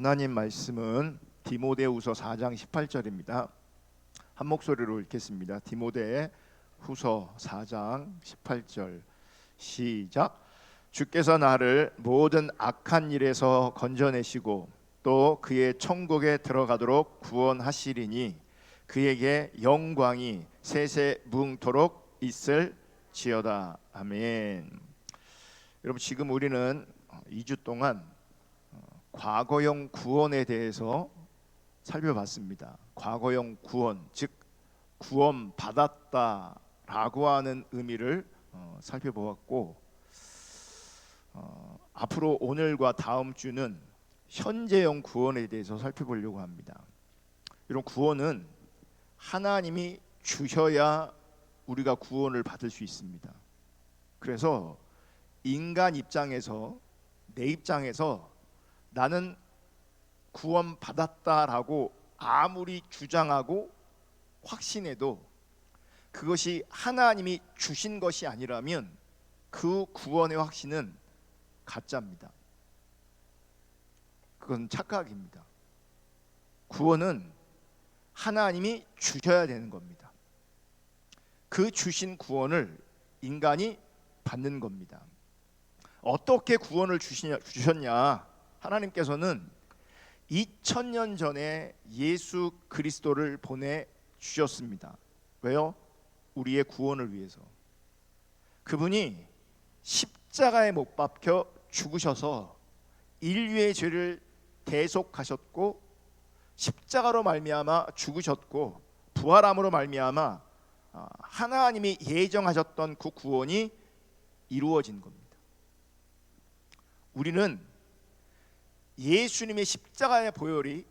하나님 말씀은 디모데후서 4장 18절입니다. 한 목소리로 읽겠습니다. 디모데후서 4장 18절 시작. 주께서 나를 모든 악한 일에서 건져내시고 또 그의 천국에 들어가도록 구원하시리니 그에게 영광이 세세무궁토록 있을지어다. 아멘. 여러분, 지금 우리는 2주 동안 과거형 구원에 대해서 살펴봤습니다. 과거형 구원, 즉 구원 받았다라고 하는 의미를 살펴보았고, 앞으로 오늘과 다음 주는 현재형 구원에 대해서 살펴보려고 합니다. 이런 구원은 하나님이 주셔야 우리가 구원을 받을 수 있습니다. 그래서 인간 입장에서, 내 입장에서 나는 구원 받았다라고 아무리 주장하고 확신해도 그것이 하나님이 주신 것이 아니라면 그 구원의 확신은 가짜입니다. 그건 착각입니다. 구원은 하나님이 주셔야 되는 겁니다. 그 주신 구원을 인간이 받는 겁니다. 어떻게 구원을 주셨냐? 하나님께서는 2000년 전에 예수 그리스도를 보내주셨습니다. 왜요? 우리의 구원을 위해서. 그분이 십자가에 못 박혀 죽으셔서 인류의 죄를 대속하셨고, 십자가로 말미암아 죽으셨고, 부활함으로 말미암아 하나님이 예정하셨던 그 구원이 이루어진 겁니다. 우리는 예수님의 십자가의 보혈이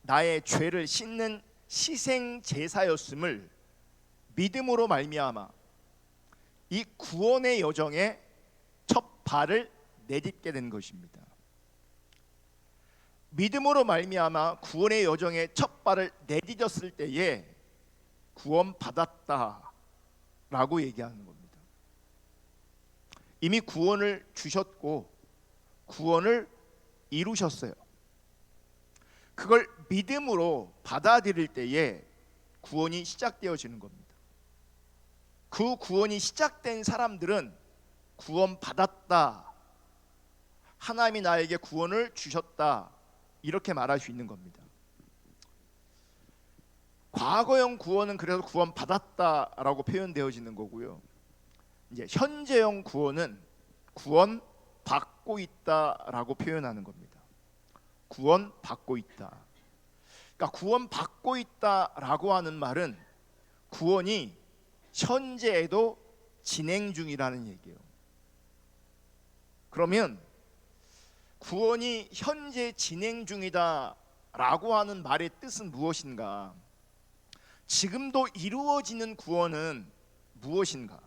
나의 죄를 씻는 희생 제사였음을 믿음으로 말미암아 이 구원의 여정에 첫 발을 내딛게 된 것입니다. 믿음으로 말미암아 구원의 여정에 첫 발을 내딛었을 때에 구원 받았다라고 얘기하는 겁니다. 이미 구원을 주셨고 구원을 이루셨어요. 그걸 믿음으로 받아들일 때에 구원이 시작되어지는 겁니다. 그 구원이 시작된 사람들은 구원 받았다, 하나님이 나에게 구원을 주셨다, 이렇게 말할 수 있는 겁니다. 과거형 구원은 그래서 구원 받았다라고 표현되어지는 거고요. 이제 현재형 구원은 구원 받고 있다라고 표현하는 겁니다. 구원 받고 있다. 그러니까 구원 받고 있다라고 하는 말은 구원이 현재에도 진행 중이라는 얘기예요. 그러면 구원이 현재 진행 중이다라고 하는 말의 뜻은 무엇인가? 지금도 이루어지는 구원은 무엇인가?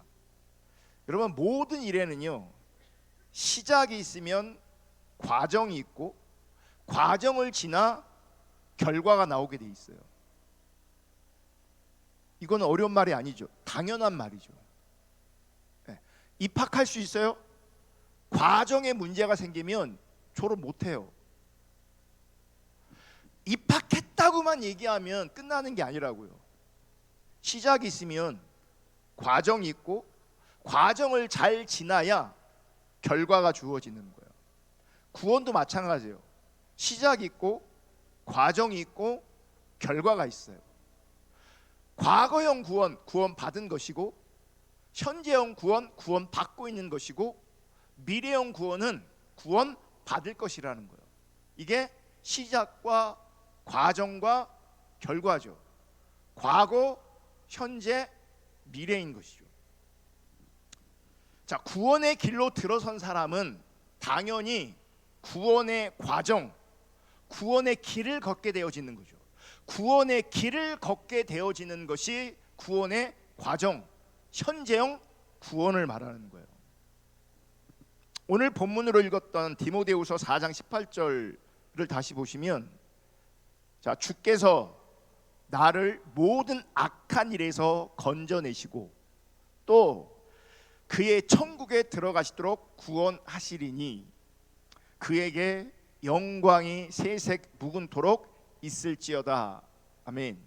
여러분, 모든 일에는요, 시작이 있으면 과정이 있고 과정을 지나 결과가 나오게 돼 있어요. 이건 어려운 말이 아니죠. 당연한 말이죠. 입학할 수 있어요? 과정에 문제가 생기면 졸업 못해요. 입학했다고만 얘기하면 끝나는 게 아니라고요. 시작이 있으면 과정이 있고 과정을 잘 지나야 결과가 주어지는 거예요. 구원도 마찬가지예요. 시작이 있고 과정이 있고 결과가 있어요. 과거형 구원 받은 것이고, 현재형 구원 받고 있는 것이고, 미래형 구원은 구원 받을 것이라는 거예요. 이게 시작과 과정과 결과죠. 과거, 현재, 미래인 것이죠. 자, 구원의 길로 들어선 사람은 당연히 구원의 과정, 구원의 길을 걷게 되어지는 거죠. 구원의 길을 걷게 되어지는 것이 구원의 과정, 현재형 구원을 말하는 거예요. 오늘 본문으로 읽었던 디모데후서 4장 18절을 다시 보시면, 자, 주께서 나를 모든 악한 일에서 건져내시고 또 그의 천국에 들어가시도록 구원하시리니 그에게 영광이 세색 묵은토록 있을지어다. 아멘.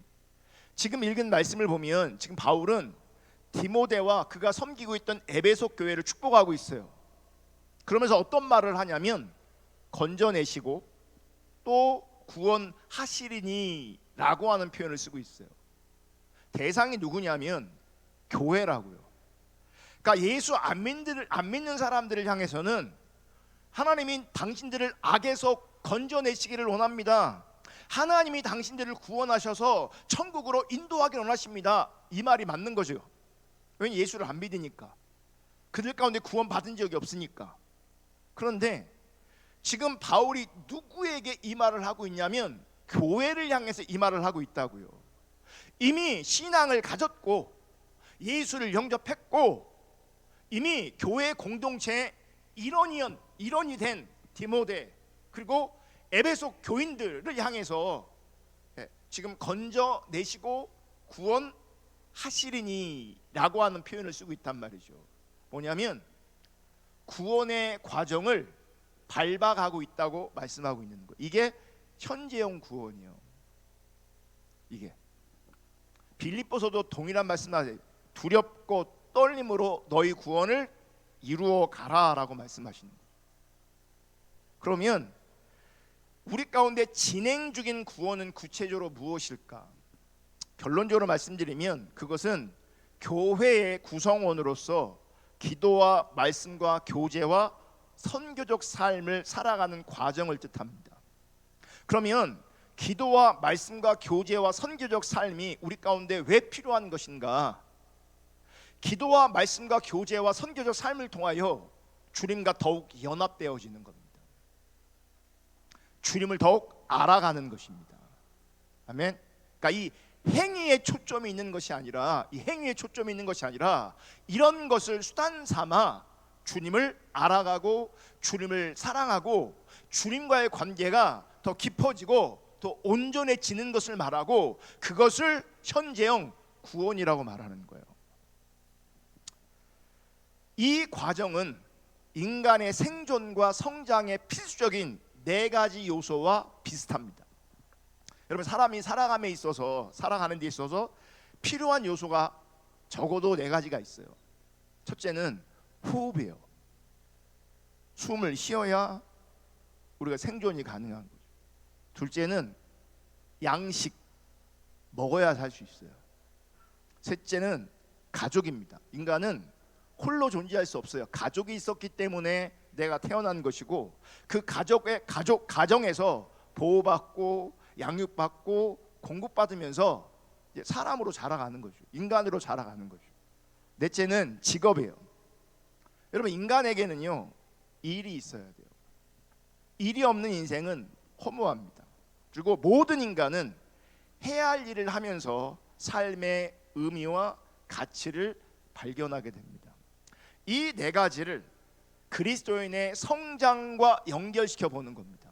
지금 읽은 말씀을 보면 지금 바울은 디모데와 그가 섬기고 있던 에베소 교회를 축복하고 있어요. 그러면서 어떤 말을 하냐면 건져내시고 또 구원하시리니 라고 하는 표현을 쓰고 있어요. 대상이 누구냐면 교회라고요. 그러니까 예수 안 믿는 사람들을 향해서는 하나님이 당신들을 악에서 건져내시기를 원합니다. 하나님이 당신들을 구원하셔서 천국으로 인도하기를 원하십니다. 이 말이 맞는 거죠. 왜냐하면 예수를 안 믿으니까, 그들 가운데 구원 받은 적이 없으니까. 그런데 지금 바울이 누구에게 이 말을 하고 있냐면 교회를 향해서 이 말을 하고 있다고요. 이미 신앙을 가졌고 예수를 영접했고 이미 교회 공동체의 일원이 된 디모데 그리고 에베소 교인들을 향해서 지금 건져내시고 구원하시리니 라고 하는 표현을 쓰고 있단 말이죠. 뭐냐면 구원의 과정을 밟아가고 있다고 말씀하고 있는 거예요. 이게 현재형 구원이요. 이게 빌립보서도 동일한 말씀하세요. 두렵고 떨림으로 너희 구원을 이루어 가라라고 말씀하시는 거예요. 그러면 우리 가운데 진행 중인 구원은 구체적으로 무엇일까? 결론적으로 말씀드리면 그것은 교회의 구성원으로서 기도와 말씀과 교제와 선교적 삶을 살아가는 과정을 뜻합니다. 그러면 기도와 말씀과 교제와 선교적 삶이 우리 가운데 왜 필요한 것인가? 기도와 말씀과 교제와 선교적 삶을 통하여 주님과 더욱 연합되어지는 겁니다. 주님을 더욱 알아가는 것입니다. 아멘. 그러니까 이 행위에 초점이 있는 것이 아니라 이런 것을 수단 삼아 주님을 알아가고 주님을 사랑하고 주님과의 관계가 더 깊어지고 더 온전해지는 것을 말하고 그것을 현재형 구원이라고 말하는 거예요. 이 과정은 인간의 생존과 성장의 필수적인 4가지 요소와 비슷합니다. 여러분, 사람이 살아가는 데 있어서 필요한 요소가 적어도 4가지가 있어요. 첫째는 호흡이에요. 숨을 쉬어야 우리가 생존이 가능한 거죠. 둘째는 양식, 먹어야 살 수 있어요. 셋째는 가족입니다. 인간은 홀로 존재할 수 없어요. 가족이 있었기 때문에 내가 태어난 것이고 그 가정에서 보호받고 양육받고 공급받으면서 사람으로 자라가는 거죠. 인간으로 자라가는 거죠. 넷째는 직업이에요. 여러분, 인간에게는요 일이 있어야 돼요. 일이 없는 인생은 허무합니다. 그리고 모든 인간은 해야 할 일을 하면서 삶의 의미와 가치를 발견하게 됩니다. 이 4가지를 그리스도인의 성장과 연결시켜 보는 겁니다.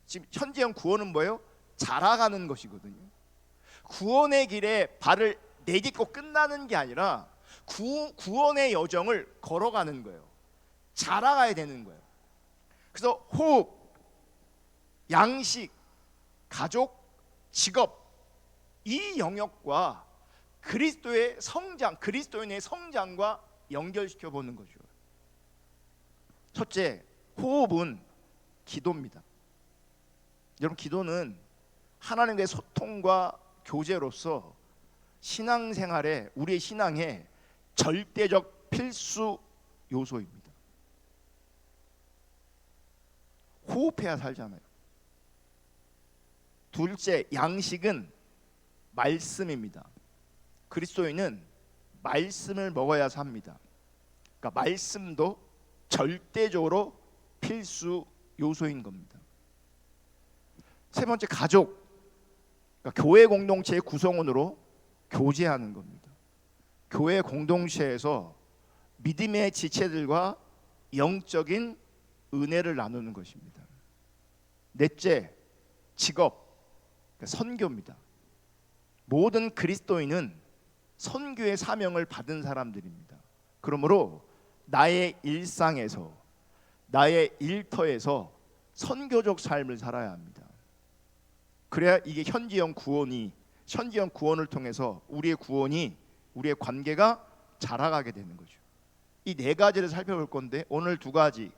지금 현재형 구원은 뭐예요? 자라가는 것이거든요. 구원의 길에 발을 내딛고 끝나는 게 아니라 구원의 여정을 걸어가는 거예요. 자라가야 되는 거예요. 그래서 호흡, 양식, 가족, 직업, 이 영역과 그리스도의 성장, 그리스도인의 성장과 연결시켜 보는 거죠. 첫째, 호흡은 기도입니다. 여러분, 기도는 하나님과의 소통과 교제로서 신앙생활에, 우리의 신앙의 절대적 필수 요소입니다. 호흡해야 살잖아요. 둘째, 양식은 말씀입니다. 그리스도인은 말씀을 먹어야 삽니다. 그러니까 말씀도 절대적으로 필수 요소인 겁니다. 세 번째, 가족. 그러니까 교회 공동체의 구성원으로 교제하는 겁니다. 교회 공동체에서 믿음의 지체들과 영적인 은혜를 나누는 것입니다. 넷째, 직업. 그러니까 선교입니다. 모든 그리스도인은 선교의 사명을 받은 사람들입니다. 그러므로 나의 일상에서, 나의 일터에서 선교적 삶을 살아야 합니다. 그래야 이게 현지형 구원을 통해서 우리의 구원이, 우리의 관계가 자라가게 되는 거죠. 이 네 가지를 살펴볼 건데 오늘 두 가지,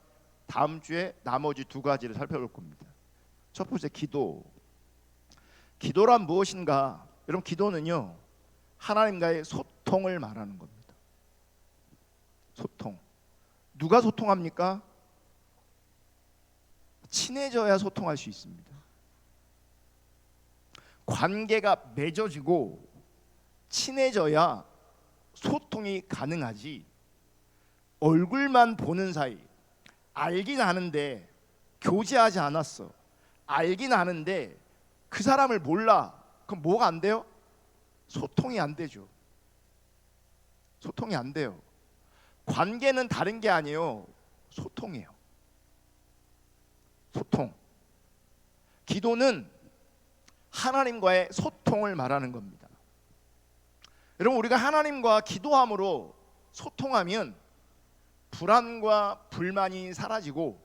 다음 주에 나머지 두 가지를 살펴볼 겁니다. 첫 번째, 기도란 무엇인가? 여러분, 기도는요, 하나님과의 소통을 말하는 겁니다. 소통. 누가 소통합니까? 친해져야 소통할 수 있습니다. 관계가 맺어지고 친해져야 소통이 가능하지, 얼굴만 보는 사이, 알긴 아는데 교제하지 않았어, 알긴 아는데 그 사람을 몰라, 그럼 뭐가 안 돼요? 소통이 안 되죠. 소통이 안 돼요. 관계는 다른 게 아니에요. 소통이에요. 소통. 기도는 하나님과의 소통을 말하는 겁니다. 여러분, 우리가 하나님과 기도함으로 소통하면 불안과 불만이 사라지고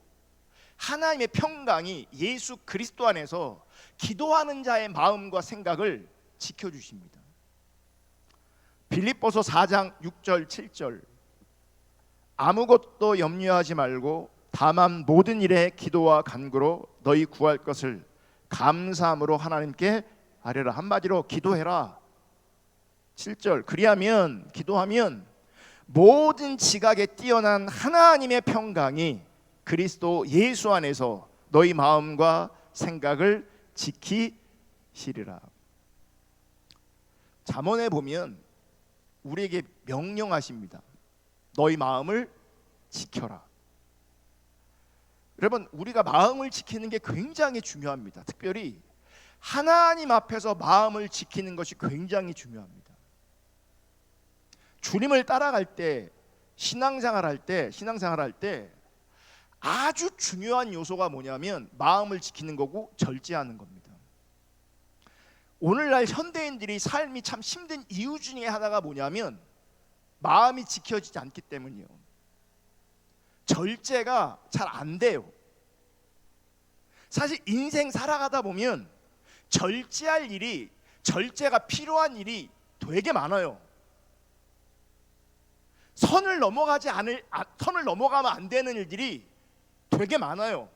하나님의 평강이 예수 그리스도 안에서 기도하는 자의 마음과 생각을 지켜주십니다. 빌립보서 4장 6절 7절, 아무것도 염려하지 말고 다만 모든 일에 기도와 간구로 너희 구할 것을 감사함으로 하나님께 아뢰라. 한마디로 기도해라. 7절, 그리하면, 기도하면 모든 지각에 뛰어난 하나님의 평강이 그리스도 예수 안에서 너희 마음과 생각을 지키시리라. 잠언에 보면 우리에게 명령하십니다. 너희 마음을 지켜라. 여러분, 우리가 마음을 지키는 게 굉장히 중요합니다. 특별히 하나님 앞에서 마음을 지키는 것이 굉장히 중요합니다. 주님을 따라갈 때, 신앙생활할 때 아주 중요한 요소가 뭐냐면 마음을 지키는 거고 절제하는 겁니다. 오늘날 현대인들이 삶이 참 힘든 이유 중에 하나가 뭐냐면 마음이 지켜지지 않기 때문이에요. 절제가 잘 안 돼요. 사실 인생 살아가다 보면 절제가 필요한 일이 되게 많아요. 선을 넘어가면 안 되는 일들이 되게 많아요.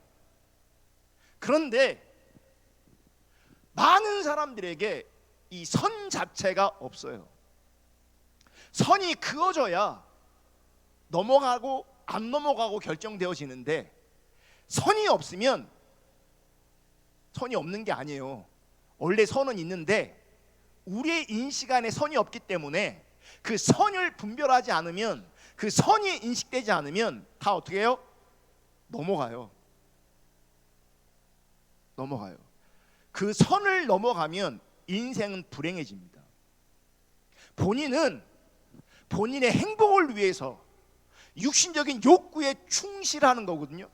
그런데 많은 사람들에게 이 선 자체가 없어요. 선이 그어져야 넘어가고 안 넘어가고 결정되어지는데, 선이 없으면, 선이 없는 게 아니에요. 원래 선은 있는데 우리의 인식 안에 선이 없기 때문에 그 선을 분별하지 않으면, 그 선이 인식되지 않으면 다 어떻게 해요? 넘어가요. 그 선을 넘어가면 인생은 불행해집니다. 본인은 본인의 행복을 위해서 육신적인 욕구에 충실하는 거거든요.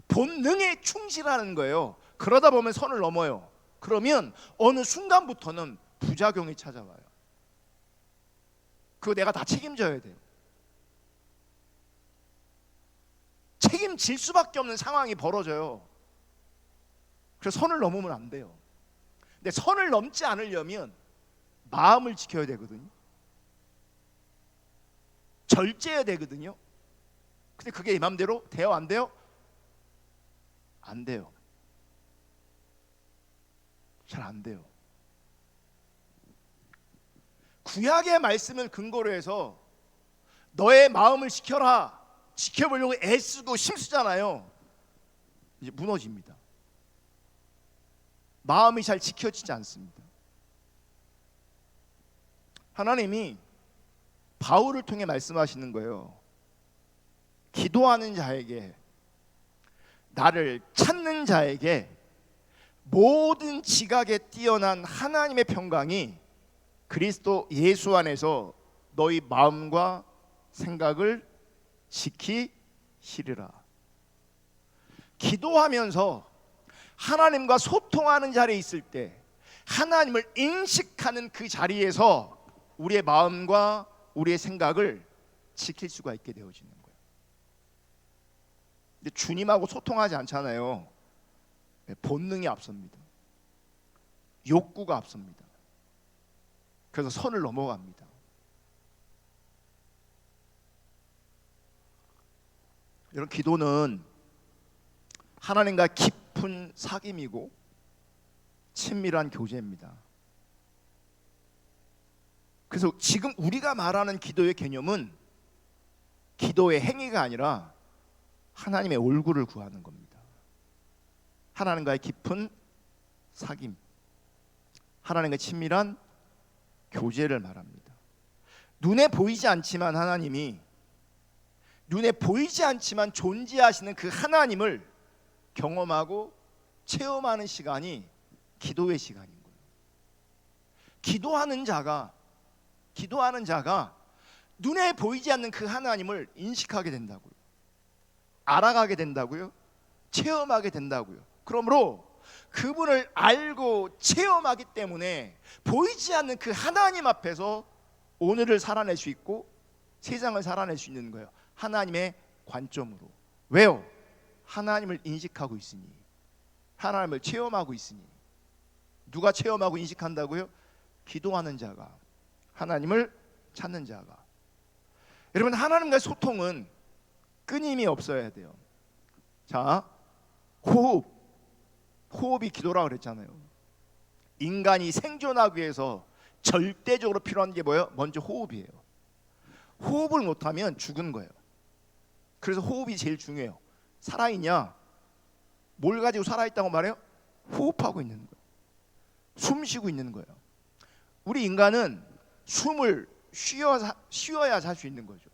본능에 충실하는 거예요. 그러다 보면 선을 넘어요. 그러면 어느 순간부터는 부작용이 찾아와요. 그거 내가 다 책임져야 돼요. 책임질 수밖에 없는 상황이 벌어져요. 그래서 선을 넘으면 안 돼요. 근데 선을 넘지 않으려면 마음을 지켜야 되거든요. 절제해야 되거든요. 근데 그게 내 맘대로 돼요? 안 돼요? 안 돼요. 잘 안 돼요. 구약의 말씀을 근거로 해서 너의 마음을 지켜라, 지켜보려고 애쓰고 힘쓰잖아요. 이제 무너집니다. 마음이 잘 지켜지지 않습니다. 하나님이 바울을 통해 말씀하시는 거예요. 기도하는 자에게, 나를 찾는 자에게 모든 지각에 뛰어난 하나님의 평강이 그리스도 예수 안에서 너희 마음과 생각을 지키시리라. 기도하면서 하나님과 소통하는 자리에 있을 때, 하나님을 인식하는 그 자리에서 우리의 마음과 우리의 생각을 지킬 수가 있게 되어지는 거예요. 근데 주님하고 소통하지 않잖아요. 본능이 앞섭니다. 욕구가 앞섭니다. 그래서 선을 넘어갑니다. 이런 기도는 하나님과 깊은 사귐이고 친밀한 교제입니다. 그래서 지금 우리가 말하는 기도의 개념은 기도의 행위가 아니라 하나님의 얼굴을 구하는 겁니다. 하나님과의 깊은 사귐, 하나님과 친밀한 교제를 말합니다. 눈에 보이지 않지만 하나님이, 눈에 보이지 않지만 존재하시는 그 하나님을 경험하고 체험하는 시간이 기도의 시간인 거예요. 기도하는 자가 눈에 보이지 않는 그 하나님을 인식하게 된다고요. 알아가게 된다고요. 체험하게 된다고요. 그러므로 그분을 알고 체험하기 때문에 보이지 않는 그 하나님 앞에서 오늘을 살아낼 수 있고 세상을 살아낼 수 있는 거예요. 하나님의 관점으로. 왜요? 하나님을 인식하고 있으니, 하나님을 체험하고 있으니. 누가 체험하고 인식한다고요? 기도하는 자가, 하나님을 찾는 자가. 여러분, 하나님과의 소통은 끊임이 없어야 돼요. 자, 호흡이 기도라고 그랬잖아요. 인간이 생존하기 위해서 절대적으로 필요한 게 뭐예요? 먼저 호흡이에요. 호흡을 못하면 죽은 거예요. 그래서 호흡이 제일 중요해요. 살아있냐? 뭘 가지고 살아있다고 말해요? 호흡하고 있는 거예요. 숨 쉬고 있는 거예요. 우리 인간은 숨을 쉬어야 살 수 있는 거죠.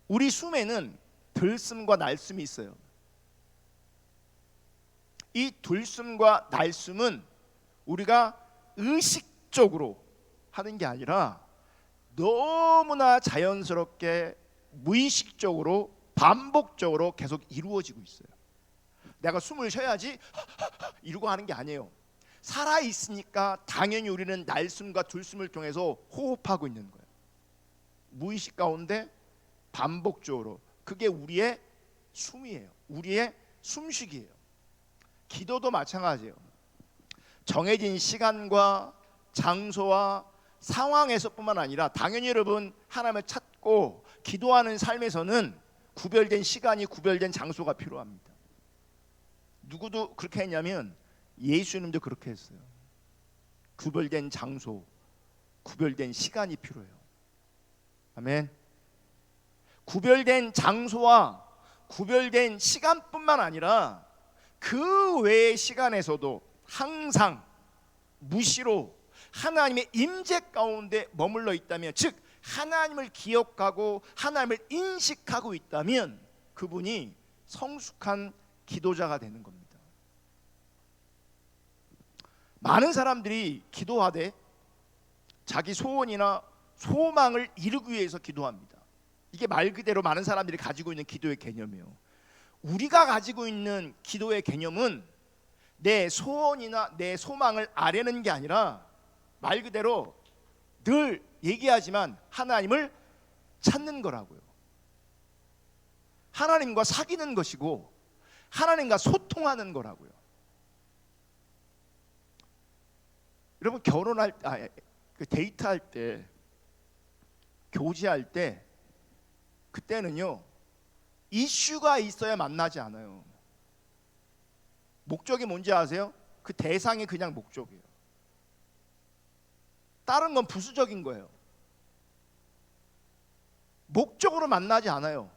우리 숨에는 들숨과 날숨이 있어요. 이 들숨과 날숨은 우리가 의식적으로 하는 게 아니라 너무나 자연스럽게 무의식적으로 반복적으로 계속 이루어지고 있어요. 내가 숨을 쉬어야지 이러고 하는 게 아니에요. 살아있으니까 당연히 우리는 날숨과 들숨을 통해서 호흡하고 있는 거예요. 무의식 가운데 반복적으로. 그게 우리의 숨이에요. 우리의 숨쉬기예요. 기도도 마찬가지예요. 정해진 시간과 장소와 상황에서뿐만 아니라 당연히 여러분 하나님을 찾고 기도하는 삶에서는 구별된 시간이, 구별된 장소가 필요합니다. 누구도 그렇게 했냐면 예수님도 그렇게 했어요. 구별된 장소, 구별된 시간이 필요해요. 아멘. 구별된 장소와 구별된 시간뿐만 아니라 그 외의 시간에서도 항상 무시로 하나님의 임재 가운데 머물러 있다면, 즉 하나님을 기억하고 하나님을 인식하고 있다면 그분이 성숙한 기도자가 되는 겁니다. 많은 사람들이 기도하되 자기 소원이나 소망을 이루기 위해서 기도합니다. 이게 말 그대로 많은 사람들이 가지고 있는 기도의 개념이에요. 우리가 가지고 있는 기도의 개념은 내 소원이나 내 소망을 아뢰는 게 아니라 말 그대로 늘 얘기하지만 하나님을 찾는 거라고요. 하나님과 사귀는 것이고 하나님과 소통하는 거라고요. 여러분 결혼할 때, 데이트할 때, 교제할 때, 그때는요 이슈가 있어야 만나지 않아요. 목적이 뭔지 아세요? 그 대상이 그냥 목적이에요. 다른 건 부수적인 거예요. 목적으로 만나지 않아요.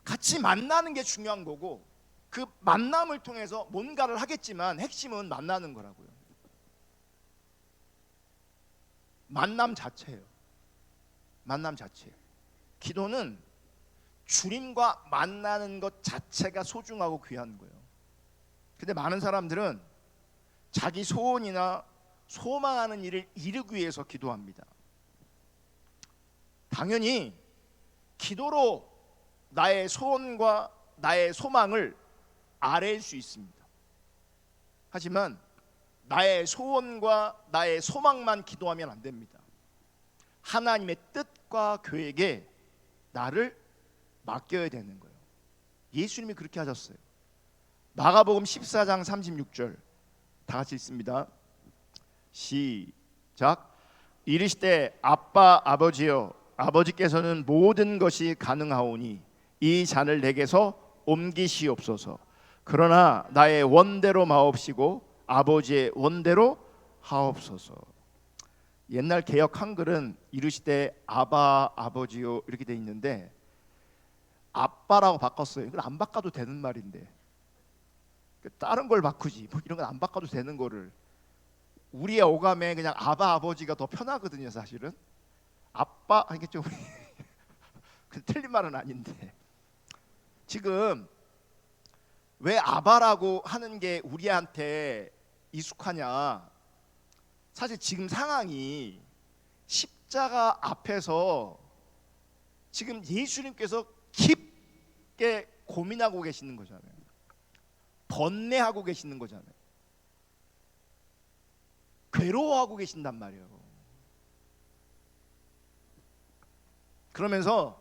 같이 만나는 게 중요한 거고 그 만남을 통해서 뭔가를 하겠지만 핵심은 만나는 거라고요. 만남 자체예요. 만남 자체. 기도는 주님과 만나는 것 자체가 소중하고 귀한 거예요. 근데 많은 사람들은 자기 소원이나 소망하는 일을 이루기 위해서 기도합니다. 당연히 기도로 나의 소원과 나의 소망을 아뢰일 수 있습니다. 하지만 나의 소원과 나의 소망만 기도하면 안 됩니다. 하나님의 뜻과 계획에 나를 맡겨야 되는 거예요. 예수님이 그렇게 하셨어요. 마가복음 14장 36절 다 같이 읽습니다. 시작. 이르시되 아빠 아버지여, 아버지께서는 모든 것이 가능하오니 이 잔을 내게서 옮기시옵소서. 그러나 나의 원대로 마옵시고 아버지의 원대로 하옵소서. 옛날 개역 한글은 이르시되 아바 아버지요 이렇게 돼 있는데 아빠라고 바꿨어요. 이걸 안 바꿔도 되는 말인데 다른 걸 바꾸지, 뭐 이런 건 안 바꿔도 되는 거를 우리의 오감에 그냥 아바 아버지가 더 편하거든요. 사실은 아빠 이게 좀 틀린 말은 아닌데, 지금 왜 아바라고 하는 게 우리한테 익숙하냐? 사실 지금 상황이 십자가 앞에서 지금 예수님께서 깊게 고민하고 계시는 거잖아요. 번뇌하고 계시는 거잖아요. 괴로워하고 계신단 말이에요. 그러면서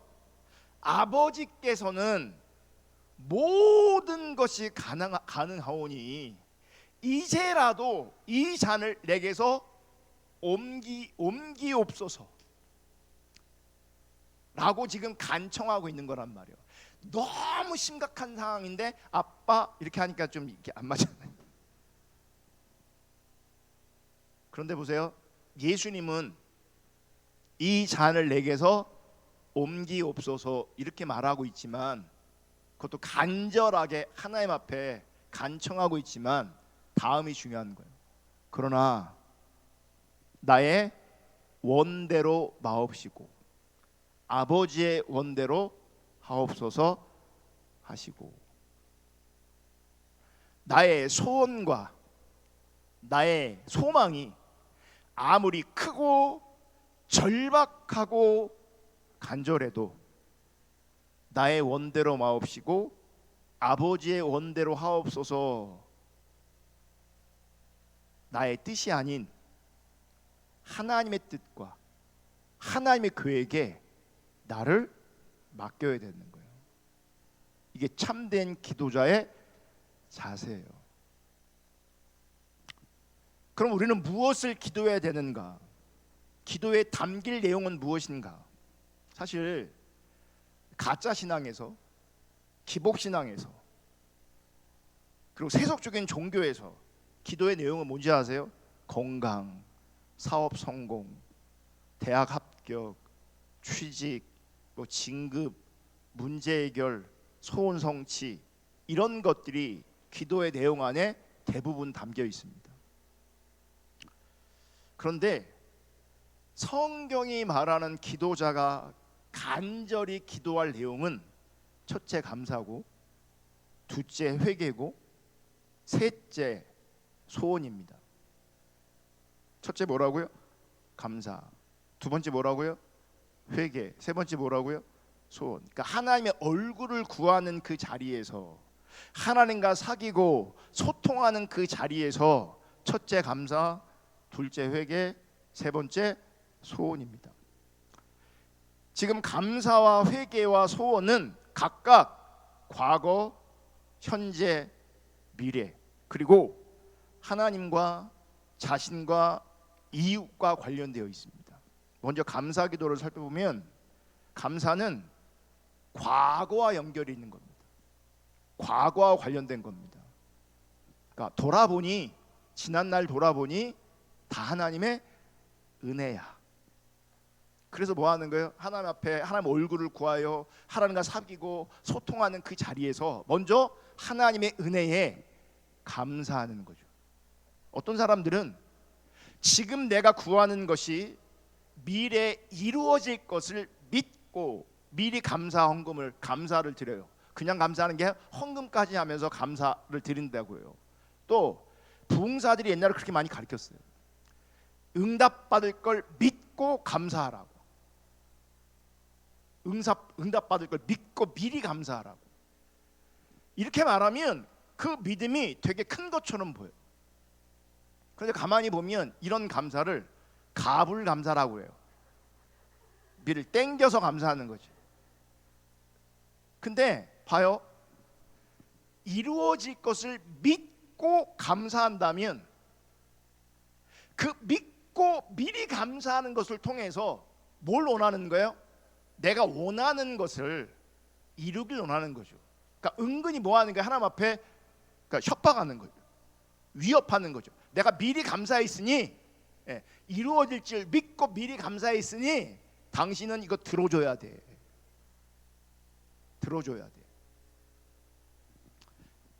아버지께서는 모든 것이 가능하오니 이제라도 이 잔을 내게서 옮기옵소서 라고 지금 간청하고 있는 거란 말이에요. 너무 심각한 상황인데 아빠 이렇게 하니까 좀 이렇게 안 맞잖아요. 그런데 보세요, 예수님은 이 잔을 내게서 옮기옵소서 이렇게 말하고 있지만, 그것도 간절하게 하나님 앞에 간청하고 있지만 다음이 중요한 거예요. 그러나 나의 원대로 마옵시고 아버지의 원대로 하옵소서 하시고, 나의 소원과 나의 소망이 아무리 크고 절박하고 간절해도 나의 원대로 마옵시고 아버지의 원대로 하옵소서, 나의 뜻이 아닌 하나님의 뜻과 하나님의 계획에 나를 맡겨야 되는 거예요. 이게 참된 기도자의 자세예요. 그럼 우리는 무엇을 기도해야 되는가? 기도에 담길 내용은 무엇인가? 사실 가짜 신앙에서, 기복 신앙에서, 그리고 세속적인 종교에서 기도의 내용은 뭔지 아세요? 건강, 사업 성공, 대학 합격, 취직, 뭐 진급, 문제 해결, 소원 성취, 이런 것들이 기도의 내용 안에 대부분 담겨 있습니다. 그런데 성경이 말하는 기도자가 간절히 기도할 내용은 첫째 감사고, 둘째 회개고, 셋째 소원입니다. 첫째 뭐라고요? 감사. 두 번째 뭐라고요? 회개. 세 번째 뭐라고요? 소원. 그러니까 하나님의 얼굴을 구하는 그 자리에서, 하나님과 사귀고 소통하는 그 자리에서 첫째 감사, 둘째 회개, 세 번째 소원입니다. 지금 감사와 회개와 소원은 각각 과거, 현재, 미래, 그리고 하나님과 자신과 이웃과 관련되어 있습니다. 먼저 감사 기도를 살펴보면 감사는 과거와 연결이 있는 겁니다. 과거와 관련된 겁니다. 그러니까 돌아보니, 지난날 돌아보니 다 하나님의 은혜야. 그래서 뭐 하는 거예요? 하나님 앞에 하나님 얼굴을 구하여 하나님과 사귀고 소통하는 그 자리에서 먼저 하나님의 은혜에 감사하는 거죠. 어떤 사람들은 지금 내가 구하는 것이 미래에 이루어질 것을 믿고 미리 감사를 드려요. 그냥 감사하는 게 헌금까지 하면서 감사를 드린다고요. 또 부흥사들이 옛날에 그렇게 많이 가르쳤어요. 응답받을 걸 믿고 감사하라고. 응답받을 걸 믿고 미리 감사하라고. 이렇게 말하면 그 믿음이 되게 큰 것처럼 보여요. 그런데 가만히 보면 이런 감사를 가불감사라고 해요. 미를 땡겨서 감사하는 거지. 근데 봐요, 이루어질 것을 믿고 감사한다면 그 믿고 미리 감사하는 것을 통해서 뭘 원하는 거예요? 내가 원하는 것을 이루길 원하는 거죠. 그러니까 은근히 뭐 하는 거예요? 하나님 앞에 그러니까 협박하는 거죠. 위협하는 거죠. 내가 미리 감사했으니 이루어질 줄 믿고 미리 감사했으니 당신은 이거 들어줘야 돼. 들어줘야 돼.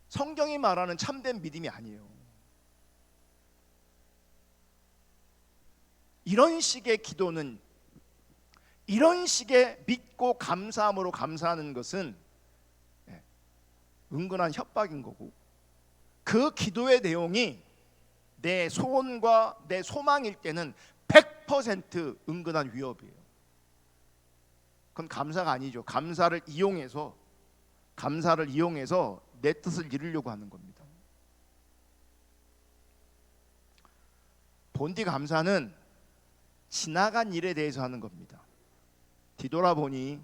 성경이 말하는 참된 믿음이 아니에요. 이런 식의 기도는, 이런 식의 믿고 감사함으로 감사하는 것은 은근한 협박인 거고, 그 기도의 내용이 내 소원과 내 소망일 때는 100% 은근한 위협이에요. 그건 감사가 아니죠. 감사를 이용해서 내 뜻을 이루려고 하는 겁니다. 본디 감사는 지나간 일에 대해서 하는 겁니다. 뒤돌아보니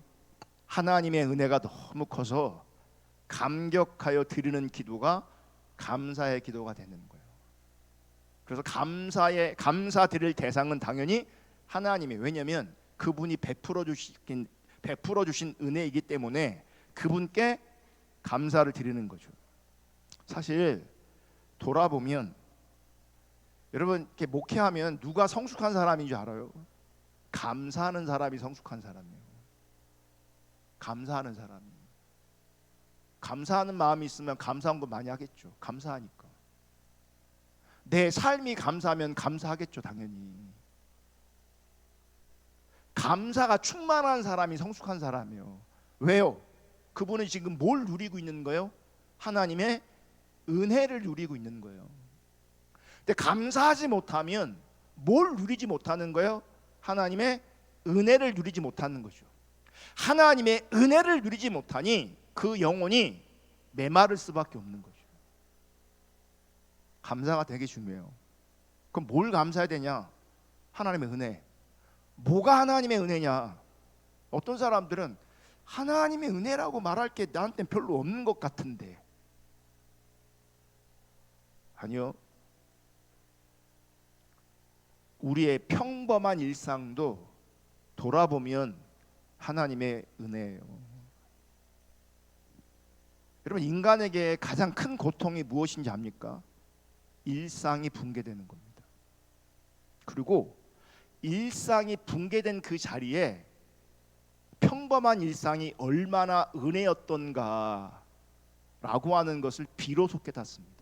하나님의 은혜가 너무 커서 감격하여 드리는 기도가 감사의 기도가 되는 거예요. 그래서 감사 드릴 대상은 당연히 하나님이, 왜냐하면 그분이 베풀어 주신 은혜이기 때문에 그분께 감사를 드리는 거죠. 사실 돌아보면 여러분 이렇게 목회하면 누가 성숙한 사람인 줄 알아요? 감사하는 사람이 성숙한 사람이에요. 감사하는 사람이. 감사하는 마음이 있으면 감사한 거 많이 하겠죠. 감사하니까. 내 삶이 감사하면 감사하겠죠, 당연히. 감사가 충만한 사람이 성숙한 사람이에요. 왜요? 그분은 지금 뭘 누리고 있는 거예요? 하나님의 은혜를 누리고 있는 거예요. 근데 감사하지 못하면 뭘 누리지 못하는 거예요? 하나님의 은혜를 누리지 못하는 거죠. 하나님의 은혜를 누리지 못하니 그 영혼이 메마를 수밖에 없는 거죠. 감사가 되게 중요해요. 그럼 뭘 감사해야 되냐? 하나님의 은혜. 뭐가 하나님의 은혜냐? 어떤 사람들은 하나님의 은혜라고 말할 게 나한테는 별로 없는 것 같은데. 아니요. 우리의 평범한 일상도 돌아보면 하나님의 은혜예요. 여러분, 인간에게 가장 큰 고통이 무엇인지 압니까? 일상이 붕괴되는 겁니다. 그리고 일상이 붕괴된 그 자리에 평범한 일상이 얼마나 은혜였던가 라고 하는 것을 비로소 깨닫습니다.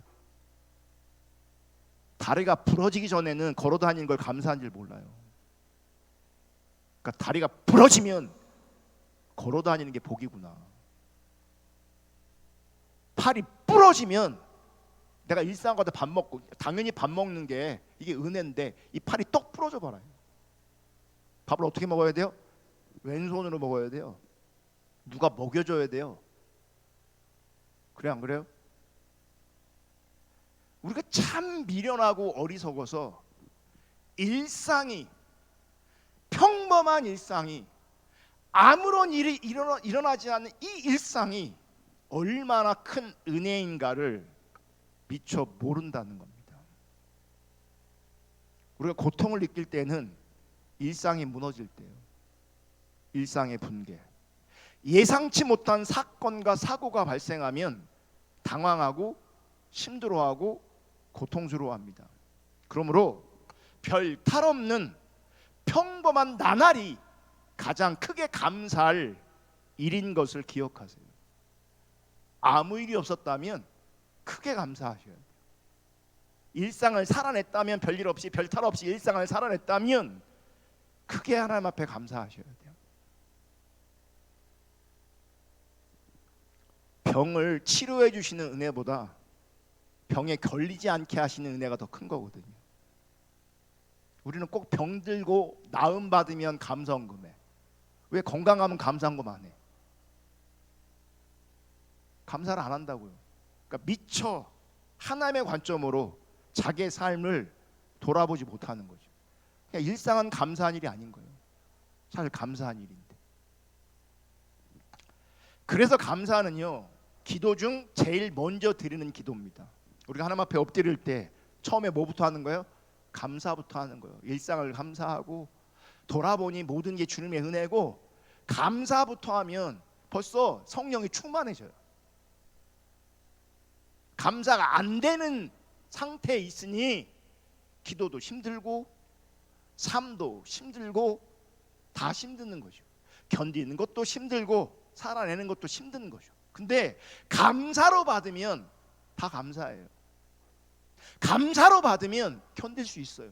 다리가 부러지기 전에는 걸어 다니는 걸 감사한 줄 몰라요. 그러니까 다리가 부러지면 걸어 다니는 게 복이구나. 팔이 부러지면 내가 일상 가다 밥 먹고, 당연히 밥 먹는 게 이게 은혜인데 이 팔이 똑 부러져 버려요. 밥을 어떻게 먹어야 돼요? 왼손으로 먹어야 돼요. 누가 먹여줘야 돼요. 그래, 안 그래요? 우리가 참 미련하고 어리석어서 일상이, 평범한 일상이, 아무런 일이 일어나지 않는 이 일상이 얼마나 큰 은혜인가를 미처 모른다는 겁니다. 우리가 고통을 느낄 때는 일상이 무너질 때요. 일상의 붕괴. 예상치 못한 사건과 사고가 발생하면 당황하고 힘들어하고 고통스러워합니다. 그러므로 별 탈 없는 평범한 나날이 가장 크게 감사할 일인 것을 기억하세요. 아무 일이 없었다면 크게 감사하셔야 돼요. 일상을 살아냈다면, 별일 없이, 별 탈 없이 일상을 살아냈다면 크게 하나님 앞에 감사하셔야 돼요. 병을 치료해 주시는 은혜보다 병에 걸리지 않게 하시는 은혜가 더 큰 거거든요. 우리는 꼭 병들고 나음 받으면 감사헌금해. 왜 건강하면 감사헌금 안 해? 감사를 안 한다고요. 그러니까 미처 하나님의 관점으로 자기의 삶을 돌아보지 못하는 거죠. 그냥 일상은 감사한 일이 아닌 거예요. 사실 감사한 일인데. 그래서 감사는요, 기도 중 제일 먼저 드리는 기도입니다. 우리가 하나님 앞에 엎드릴 때 처음에 뭐부터 하는 거예요? 감사부터 하는 거예요. 일상을 감사하고 돌아보니 모든 게 주님의 은혜고, 감사부터 하면 벌써 성령이 충만해져요. 감사가 안 되는 상태에 있으니 기도도 힘들고 삶도 힘들고 다 힘드는 거죠. 견디는 것도 힘들고 살아내는 것도 힘든 거죠. 근데 감사로 받으면 다 감사해요. 감사로 받으면 견딜 수 있어요.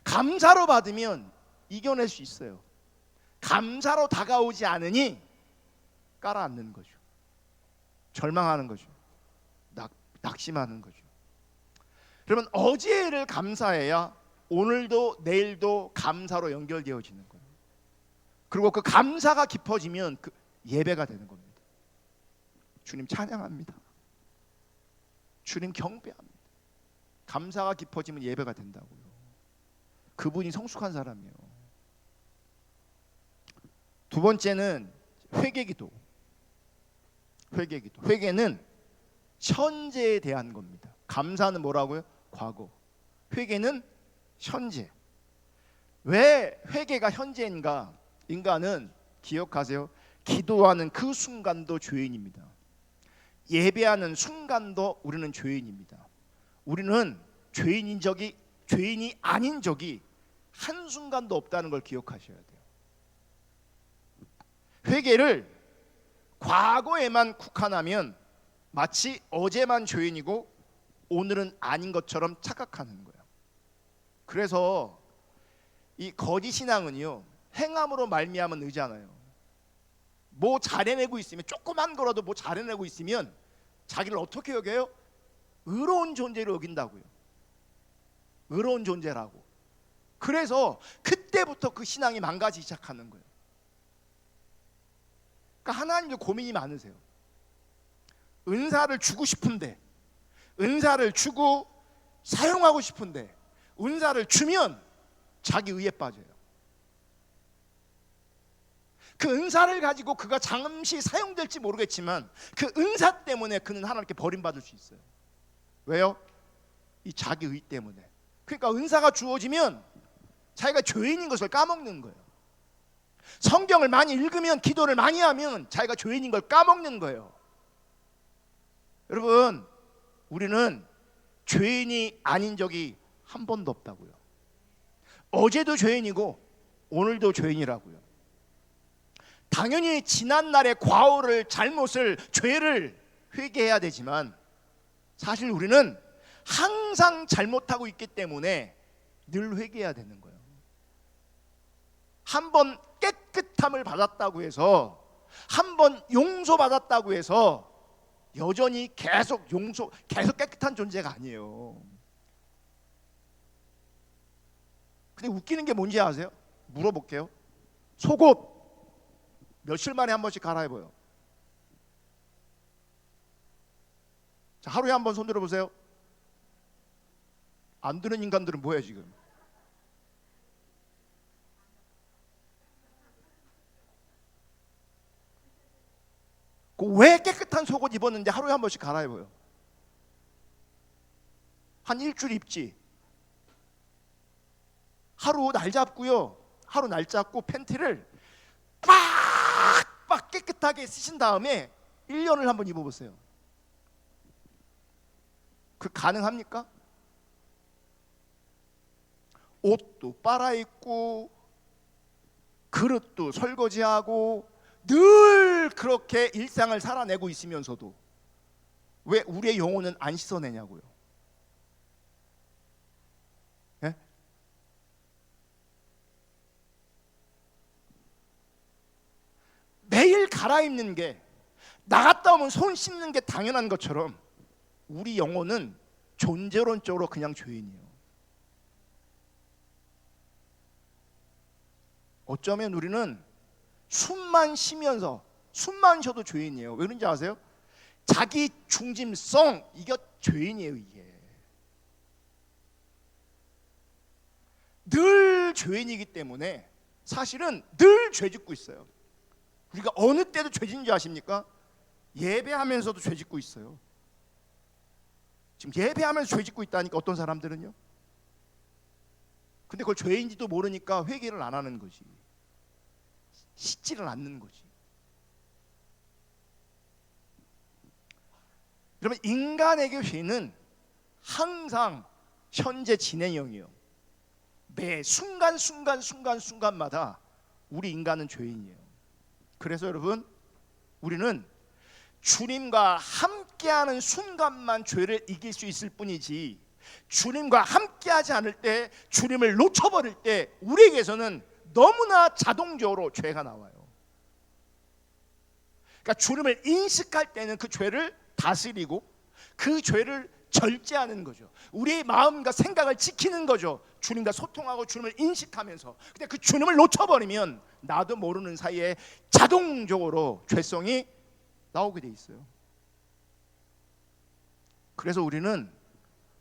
감사로 받으면 이겨낼 수 있어요. 감사로 다가오지 않으니 깔아앉는 거죠. 절망하는 거죠. 낙심하는 거죠. 그러면 어제를 감사해야 오늘도 내일도 감사로 연결되어지는 거예요. 그리고 그 감사가 깊어지면 그 예배가 되는 겁니다. 주님 찬양합니다. 주님 경배합니다. 감사가 깊어지면 예배가 된다고요. 그분이 성숙한 사람이에요. 두 번째는 회개기도. 회개기도. 회개는 현재에 대한 겁니다. 감사는 뭐라고요? 과거. 회개는 현재. 왜 회개가 현재인가? 인간은 기억하세요. 기도하는 그 순간도 죄인입니다. 예배하는 순간도 우리는 죄인입니다. 우리는 죄인이 아닌 적이 한순간도 없다는 걸 기억하셔야 돼요. 회개를 과거에만 국한하면 마치 어제만 죄인이고 오늘은 아닌 것처럼 착각하는 거예요. 그래서 이 거짓 신앙은요, 행함으로 말미암은 의잖아요. 뭐 잘해내고 있으면, 조그만 거라도 뭐 잘해내고 있으면 자기를 어떻게 여겨요? 의로운 존재로 여긴다고요. 의로운 존재라고. 그래서 그때부터 그 신앙이 망가지기 시작하는 거예요. 그러니까 하나님도 고민이 많으세요. 은사를 주고 싶은데, 은사를 주고 사용하고 싶은데, 은사를 주면 자기 의에 빠져요. 그 은사를 가지고 그가 잠시 사용될지 모르겠지만 그 은사 때문에 그는 하나님께 버림받을 수 있어요. 왜요? 이 자기 의 때문에. 그러니까 은사가 주어지면 자기가 죄인인 것을 까먹는 거예요. 성경을 많이 읽으면, 기도를 많이 하면 자기가 죄인인 걸 까먹는 거예요. 여러분, 우리는 죄인이 아닌 적이 한 번도 없다고요. 어제도 죄인이고 오늘도 죄인이라고요. 당연히 지난날의 과오를, 잘못을, 죄를 회개해야 되지만 사실 우리는 항상 잘못하고 있기 때문에 늘 회개해야 되는 거예요. 한 번 깨끗함을 받았다고 해서, 한 번 용서받았다고 해서 여전히 계속 깨끗한 존재가 아니에요. 근데 웃기는 게 뭔지 아세요? 물어볼게요. 속옷 며칠 만에 한 번씩 갈아입어요. 자, 하루에 한 번 손 들어보세요. 안 드는 인간들은 뭐예요 지금? 왜 깨끗한 속옷 입었는데 하루에 한 번씩 갈아입어요? 한 일주일 입지. 하루 날 잡고요. 하루 날 잡고 팬티를 빡 깨끗하게 쓰신 다음에 1년을 한번 입어보세요. 그 가능합니까? 옷도 빨아입고 그릇도 설거지하고 늘 그렇게 일상을 살아내고 있으면서도 왜 우리의 영혼은 안 씻어내냐고요. 예? 매일 갈아입는 게, 나갔다 오면 손 씻는 게 당연한 것처럼 우리 영혼은 존재론적으로 그냥 죄인이에요. 어쩌면 우리는 숨만 쉬면서, 숨만 쉬어도 죄인이에요. 왜 그런지 아세요? 자기 중심성, 이게 죄인이에요. 이게 늘 죄인이기 때문에 사실은 늘 죄 짓고 있어요. 우리가 어느 때도 죄 짓는 줄 아십니까? 예배하면서도 죄 짓고 있어요. 지금 예배하면서 죄 짓고 있다니까 어떤 사람들은요. 근데 그걸 죄인지도 모르니까 회개를 안 하는 거지. 씻지를 않는 거지. 여러분, 인간에게 죄는 항상 현재 진행형이에요. 매 순간마다 우리 인간은 죄인이에요. 그래서 여러분, 우리는 주님과 함께하는 순간만 죄를 이길 수 있을 뿐이지, 주님과 함께하지 않을 때, 주님을 놓쳐버릴 때 우리에게서는 너무나 자동적으로 죄가 나와요. 그러니까 주님을 인식할 때는 그 죄를 다스리고 그 죄를 절제하는 거죠. 우리의 마음과 생각을 지키는 거죠. 주님과 소통하고 주님을 인식하면서. 근데 그 주님을 놓쳐버리면 나도 모르는 사이에 자동적으로 죄성이 나오게 돼 있어요. 그래서 우리는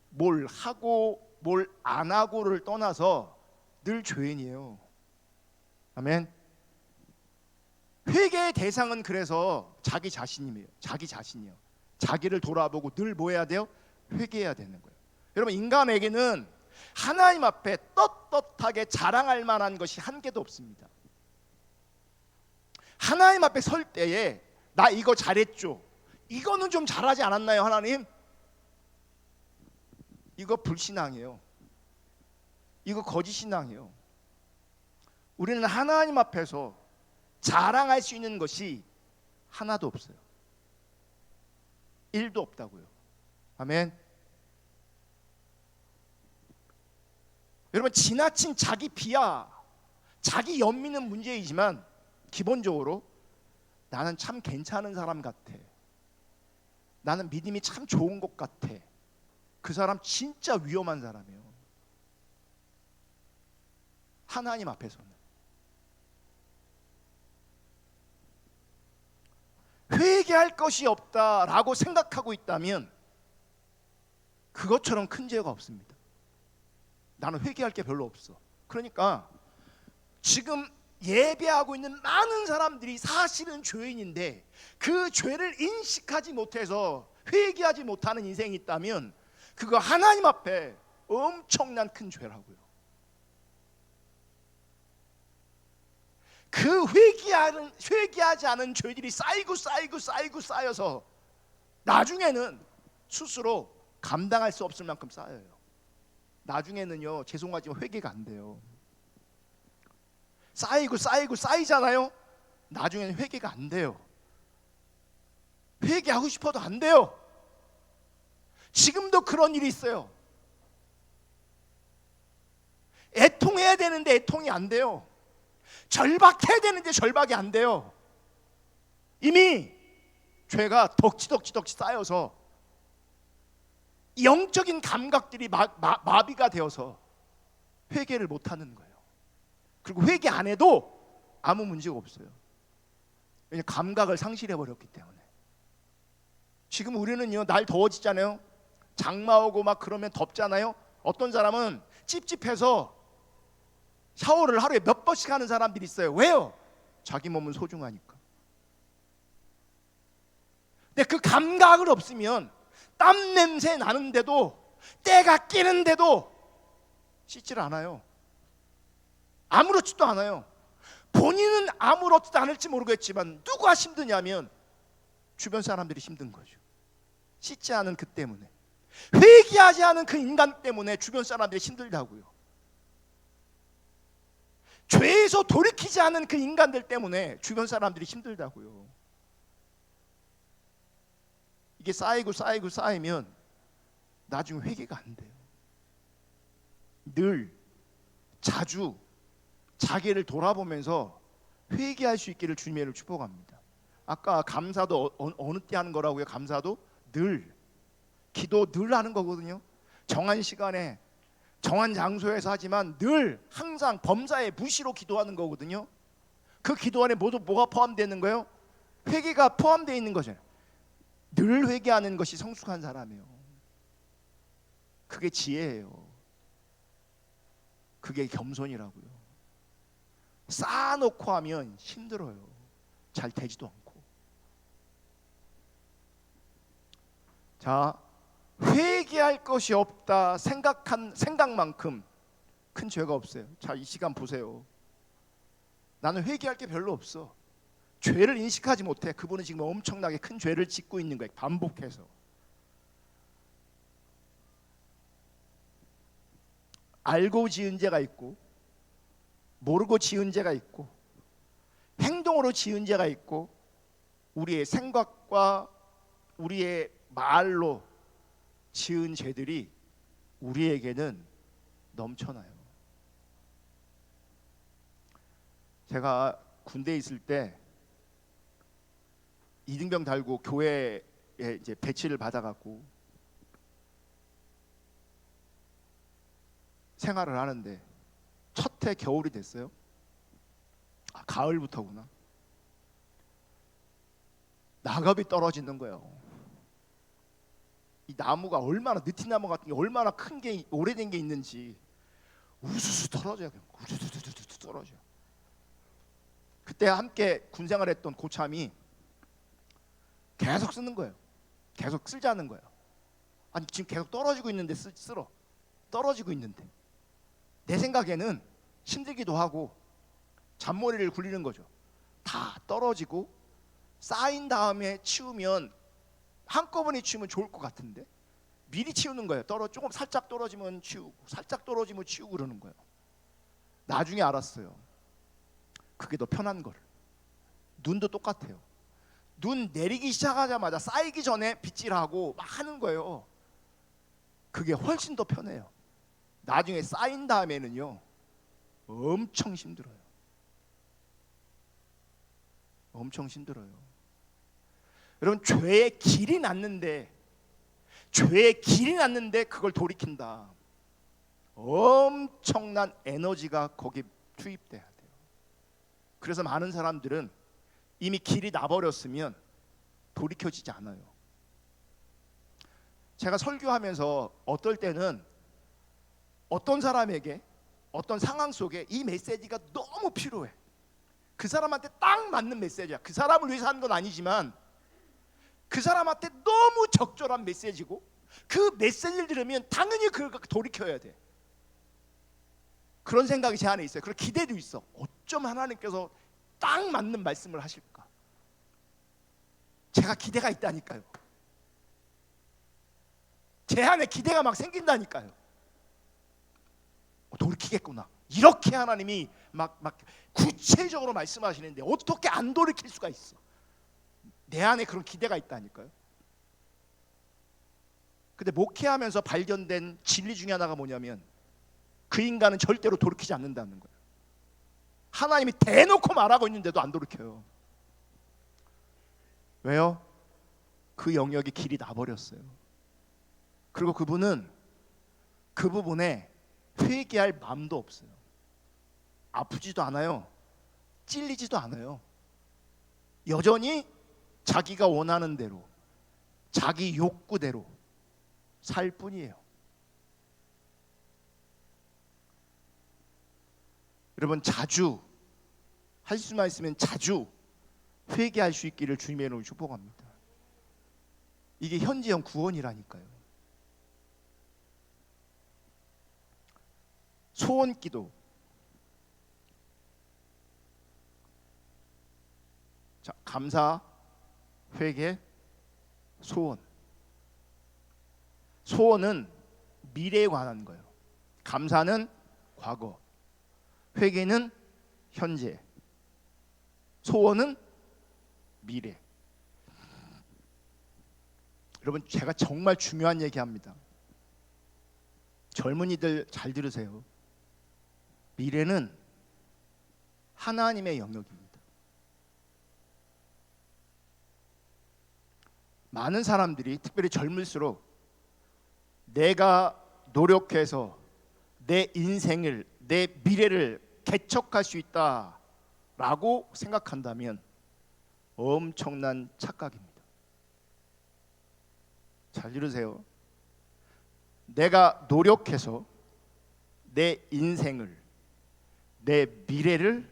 뭘 하고 뭘 안 하고를 떠나서 늘 죄인이에요. 아멘. 회개의 대상은 그래서 자기 자신이에요. 자기 자신이요. 자기를 돌아보고 늘 뭐 해야 돼요? 회개해야 되는 거예요. 여러분, 인간에게는 하나님 앞에 떳떳하게 자랑할 만한 것이 한 개도 없습니다. 하나님 앞에 설 때에 나 이거 잘했죠, 이거는 좀 잘하지 않았나요 하나님? 이거 불신앙이에요. 이거 거짓신앙이에요. 우리는 하나님 앞에서 자랑할 수 있는 것이 하나도 없어요. 1도 없다고요. 아멘. 여러분, 지나친 자기 비하, 자기 연민은 문제이지만 기본적으로 나는 참 괜찮은 사람 같아, 나는 믿음이 참 좋은 것 같아, 그 사람 진짜 위험한 사람이에요. 하나님 앞에서는 회개할 것이 없다라고 생각하고 있다면 그것처럼 큰 죄가 없습니다. 나는 회개할 게 별로 없어. 그러니까 지금 예배하고 있는 많은 사람들이 사실은 죄인인데 그 죄를 인식하지 못해서 회개하지 못하는 인생이 있다면 그거 하나님 앞에 엄청난 큰 죄라고요. 그 회개하지 않은 죄들이 쌓여서 나중에는 스스로 감당할 수 없을 만큼 쌓여요. 나중에는요, 죄송하지만 회개가 안 돼요. 쌓이잖아요. 나중에는 회개가 안 돼요. 회개하고 싶어도 안 돼요. 지금도 그런 일이 있어요. 애통해야 되는데 애통이 안 돼요. 절박해야 되는데 절박이 안 돼요. 이미 죄가 덕지덕지 쌓여서 영적인 감각들이 마비가 되어서 회개를 못하는 거예요. 그리고 회개 안 해도 아무 문제가 없어요. 왜냐하면 감각을 상실해버렸기 때문에. 지금 우리는요, 날 더워지잖아요. 장마 오고 막 그러면 덥잖아요. 어떤 사람은 찝찝해서 샤워를 하루에 몇 번씩 하는 사람들이 있어요. 왜요? 자기 몸은 소중하니까. 근데 그 감각을 없으면 땀 냄새 나는데도, 때가 끼는데도 씻질 않아요. 아무렇지도 않아요. 본인은 아무렇지도 않을지 모르겠지만 누가 힘드냐면 주변 사람들이 힘든 거죠. 씻지 않은 그 때문에, 회개하지 않은 그 인간 때문에 주변 사람들이 힘들다고요. 죄에서 돌이키지 않은 그 인간들 때문에 주변 사람들이 힘들다고요. 이게 쌓이면 나중에 회개가 안 돼요. 늘 자주 자기를 돌아보면서 회개할 수 있기를 주님의 축복합니다. 아까 감사도 어느 때 하는 거라고요? 감사도 늘, 기도 늘 하는 거거든요. 정한 시간에 정한 장소에서 하지만 늘 항상 범사에 무시로 기도하는 거거든요. 그 기도 안에 모두 뭐가 포함되는 거예요? 회개가 포함되어 있는 거죠. 늘 회개하는 것이 성숙한 사람이에요. 그게 지혜예요. 그게 겸손이라고요. 쌓아놓고 하면 힘들어요. 잘 되지도 않고. 자, 회개할 것이 없다 생각한 생각만큼 큰 죄가 없어요. 자, 이 시간 보세요. 나는 회개할 게 별로 없어. 죄를 인식하지 못해. 그분은 지금 엄청나게 큰 죄를 짓고 있는 거예요. 반복해서. 알고 지은 죄가 있고, 모르고 지은 죄가 있고, 행동으로 지은 죄가 있고, 우리의 생각과 우리의 말로 지은 죄들이 우리에게는 넘쳐나요. 제가 군대에 있을 때 이등병 달고 교회에 이제 배치를 받아갖고 생활을 하는데 첫 해 겨울이 됐어요. 가을부터구나. 낙엽이 떨어지는 거예요. 이 나무가 얼마나, 느티나무 같은 게 얼마나 큰 게, 오래된 게 있는지 우수수 떨어져요. 우수수수수 떨어져. 그때 함께 군생활했던 고참이 계속 쓰는 거예요. 계속 쓰자는 거예요. 아니 지금 계속 떨어지고 있는데 쓸어. 떨어지고 있는데. 내 생각에는 힘들기도 하고 잔머리를 굴리는 거죠. 다 떨어지고 쌓인 다음에 치우면, 한꺼번에 치우면 좋을 것 같은데 미리 치우는 거예요. 조금 살짝 떨어지면 치우고, 살짝 떨어지면 치우고 그러는 거예요. 나중에 알았어요. 그게 더 편한 걸. 눈도 똑같아요. 눈 내리기 시작하자마자 쌓이기 전에 빗질하고 막 하는 거예요. 그게 훨씬 더 편해요. 나중에 쌓인 다음에는요 엄청 힘들어요. 엄청 힘들어요. 여러분, 죄의 길이 났는데 그걸 돌이킨다. 엄청난 에너지가 거기 투입돼야 돼요. 그래서 많은 사람들은 이미 길이 나버렸으면 돌이켜지지 않아요. 제가 설교하면서 어떨 때는 어떤 사람에게, 어떤 상황 속에 이 메시지가 너무 필요해. 그 사람한테 딱 맞는 메시지야. 그 사람을 위해서 하는 건 아니지만 그 사람한테 너무 적절한 메시지고, 그 메시지를 들으면 당연히 그걸 돌이켜야 돼. 그런 생각이 제 안에 있어요. 그런 기대도 있어. 어쩜 하나님께서 딱 맞는 말씀을 하실까? 제가 기대가 있다니까요. 제 안에 기대가 막 생긴다니까요. 돌이키겠구나. 이렇게 하나님이 막 구체적으로 말씀하시는데 어떻게 안 돌이킬 수가 있어? 내 안에 그런 기대가 있다니까요. 근데 목회하면서 발견된 진리 중에 하나가 뭐냐면 그 인간은 절대로 돌이키지 않는다는 거예요. 하나님이 대놓고 말하고 있는데도 안 돌이켜요. 왜요? 그 영역이 길이 나버렸어요. 그리고 그분은 그 부분에 회개할 마음도 없어요. 아프지도 않아요. 찔리지도 않아요. 여전히 자기가 원하는 대로, 자기 욕구대로 살 뿐이에요. 여러분, 자주 할 수만 있으면 자주 회개할 수 있기를 주님의 이름으로 축복합니다. 이게 현재형 구원이라니까요. 소원기도. 자, 감사, 회개, 소원. 소원은 미래에 관한 거예요. 감사는 과거, 회개는 현재, 소원은 미래. 여러분, 제가 정말 중요한 얘기합니다. 젊은이들 잘 들으세요. 미래는 하나님의 영역입니다. 많은 사람들이, 특별히 젊을수록 내가 노력해서 내 인생을, 내 미래를 개척할 수 있다라고 생각한다면 엄청난 착각입니다. 잘 들으세요. 내가 노력해서 내 인생을, 내 미래를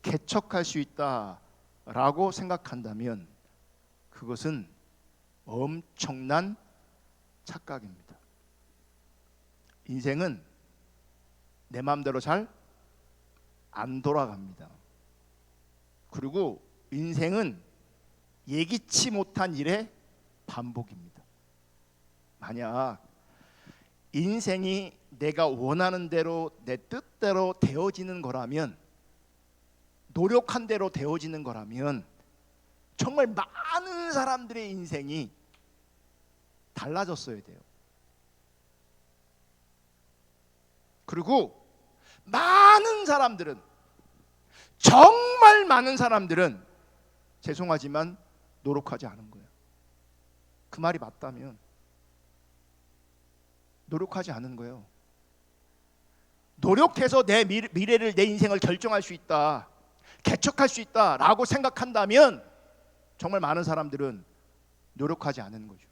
개척할 수 있다라고 생각한다면 그것은 엄청난 착각입니다. 인생은 내 마음대로 잘 안 돌아갑니다. 그리고 인생은 예기치 못한 일의 반복입니다. 만약 인생이 내가 원하는 대로 내 뜻대로 되어지는 거라면, 노력한 대로 되어지는 거라면 정말 많은 사람들의 인생이 달라졌어야 돼요. 그리고 많은 사람들은, 정말 많은 사람들은 죄송하지만 노력하지 않은 거예요. 그 말이 맞다면 노력하지 않은 거예요. 노력해서 내 미래를, 내 인생을 결정할 수 있다, 개척할 수 있다라고 생각한다면 정말 많은 사람들은 노력하지 않은 거죠.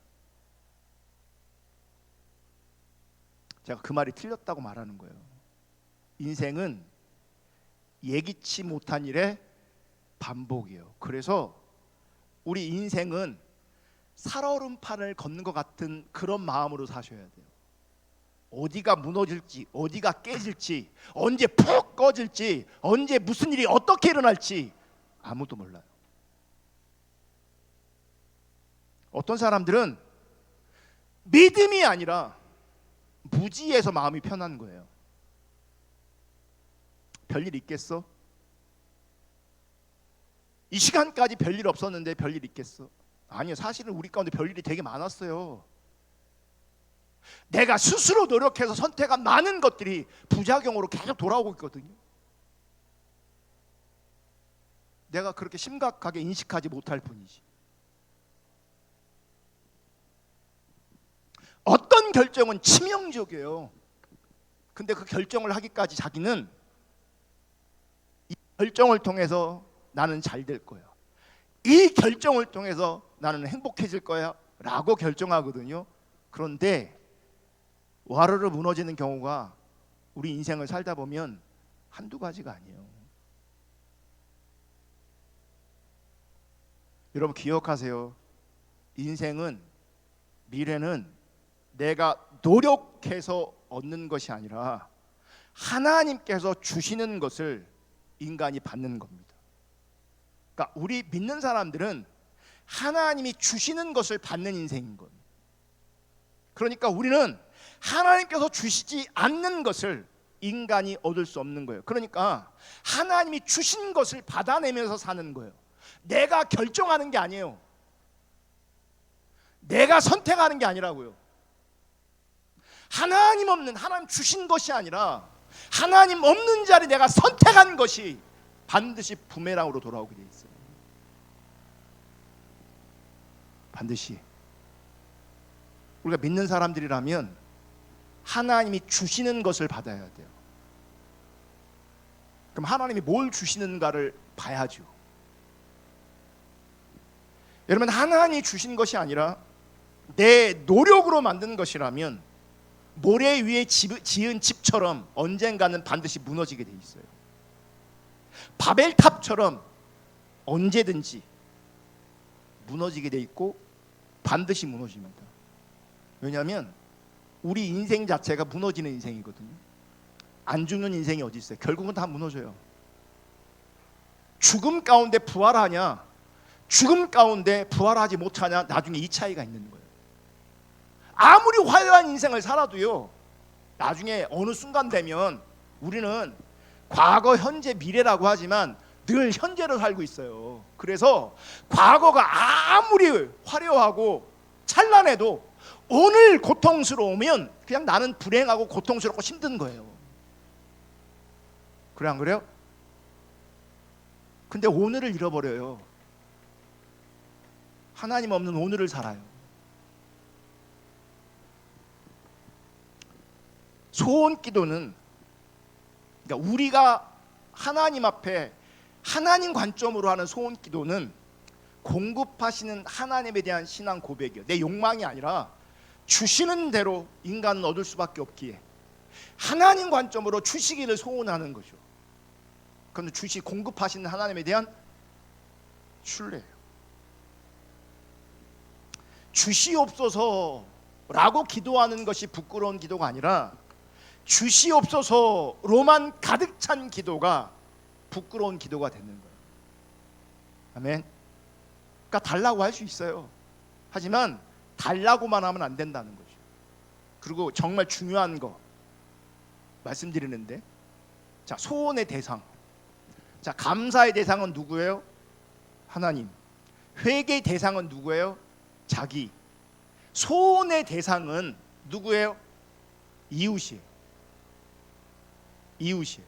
제가 그 말이 틀렸다고 말하는 거예요. 인생은 예기치 못한 일의 반복이에요. 그래서 우리 인생은 살얼음판을 걷는 것 같은 그런 마음으로 사셔야 돼요. 어디가 무너질지, 어디가 깨질지, 언제 푹 꺼질지, 언제 무슨 일이 어떻게 일어날지 아무도 몰라요. 어떤 사람들은 믿음이 아니라 무지에서 마음이 편한 거예요. 별일 있겠어? 이 시간까지 별일 없었는데 별일 있겠어? 아니요, 사실은 우리 가운데 별일이 되게 많았어요. 내가 스스로 노력해서 선택한 많은 것들이 부작용으로 계속 돌아오고 있거든요. 내가 그렇게 심각하게 인식하지 못할 뿐이지. 어떤 결정은 치명적이에요. 근데 그 결정을 하기까지 자기는 이 결정을 통해서 나는 잘 될 거야, 이 결정을 통해서 나는 행복해질 거야 라고 결정하거든요. 그런데 와르르 무너지는 경우가 우리 인생을 살다 보면 한두 가지가 아니에요. 여러분 기억하세요. 인생은, 미래는 내가 노력해서 얻는 것이 아니라 하나님께서 주시는 것을 인간이 받는 겁니다. 그러니까 우리 믿는 사람들은 하나님이 주시는 것을 받는 인생인 거예요. 그러니까 우리는 하나님께서 주시지 않는 것을 인간이 얻을 수 없는 거예요. 그러니까 하나님이 주신 것을 받아내면서 사는 거예요. 내가 결정하는 게 아니에요. 내가 선택하는 게 아니라고요. 하나님 없는, 하나님 주신 것이 아니라 하나님 없는 자리 내가 선택한 것이 반드시 부메랑으로 돌아오게 돼 있어요. 반드시. 우리가 믿는 사람들이라면 하나님이 주시는 것을 받아야 돼요. 그럼 하나님이 뭘 주시는가를 봐야죠. 여러분, 하나님이 주신 것이 아니라 내 노력으로 만든 것이라면 모래 위에 지은 집처럼 언젠가는 반드시 무너지게 돼 있어요. 바벨탑처럼 언제든지 무너지게 돼 있고 반드시 무너집니다. 왜냐하면 우리 인생 자체가 무너지는 인생이거든요. 안 죽는 인생이 어디 있어요? 결국은 다 무너져요. 죽음 가운데 부활하냐, 죽음 가운데 부활하지 못하냐, 나중에 이 차이가 있는 거예요. 아무리 화려한 인생을 살아도요, 나중에 어느 순간 되면 우리는 과거, 현재, 미래라고 하지만 늘 현재로 살고 있어요. 그래서 과거가 아무리 화려하고 찬란해도 오늘 고통스러우면 그냥 나는 불행하고 고통스럽고 힘든 거예요. 그래 안 그래요? 근데 오늘을 잃어버려요. 하나님 없는 오늘을 살아요. 소원 기도는, 그러니까 우리가 하나님 앞에 하나님 관점으로 하는 소원 기도는 공급하시는 하나님에 대한 신앙 고백이에요. 내 욕망이 아니라 주시는 대로 인간은 얻을 수밖에 없기에 하나님 관점으로 주시기를 소원하는 거죠. 그런데 공급하시는 하나님에 대한 신뢰예요. 주시옵소서 라고 기도하는 것이 부끄러운 기도가 아니라 주시옵소서로만 가득 찬 기도가 부끄러운 기도가 되는 거예요. 아멘. 그러니까 달라고 할 수 있어요. 하지만 달라고만 하면 안 된다는 거죠. 그리고 정말 중요한 거 말씀드리는데, 자, 소원의 대상. 자, 감사의 대상은 누구예요? 하나님. 회개의 대상은 누구예요? 자기. 소원의 대상은 누구예요? 이웃이에요. 이웃이에요.